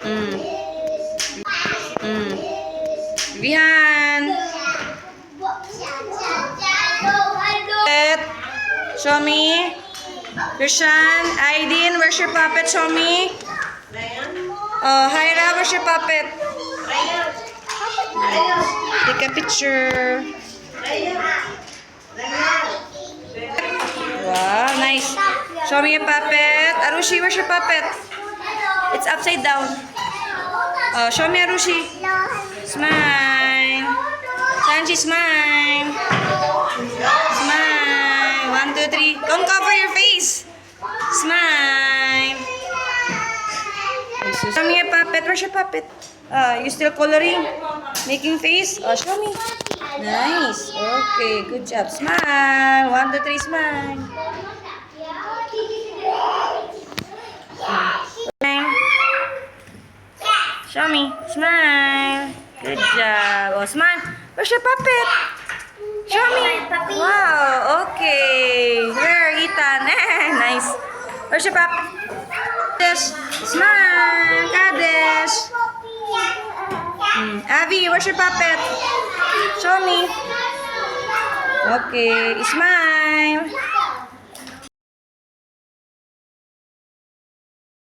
Mm. Mm. Vivian. Show me. Christian. Aidin, where's your puppet? Show me. Hyra, where's your puppet? Take a picture. Wow, nice. Show me your puppet. Arushi, where's your puppet? It's upside down. Show me Arushi. Smile. Sanji, smile. Smile. 1, 2, 3. Don't cover your face. Smile. Show me your puppet. Where's your puppet? You still coloring? Making face? Show me. Nice. Okay, good job. Smile. 1, 2, 3, smile. Show me. Smile. Good job. Smile. Where's your puppet? Show me. Wow. Okay. Where, Ethan? Nice. Where's your puppet? Kadesh. Smile. Kadesh. Abby, where's your puppet? Show me. Okay. Smile.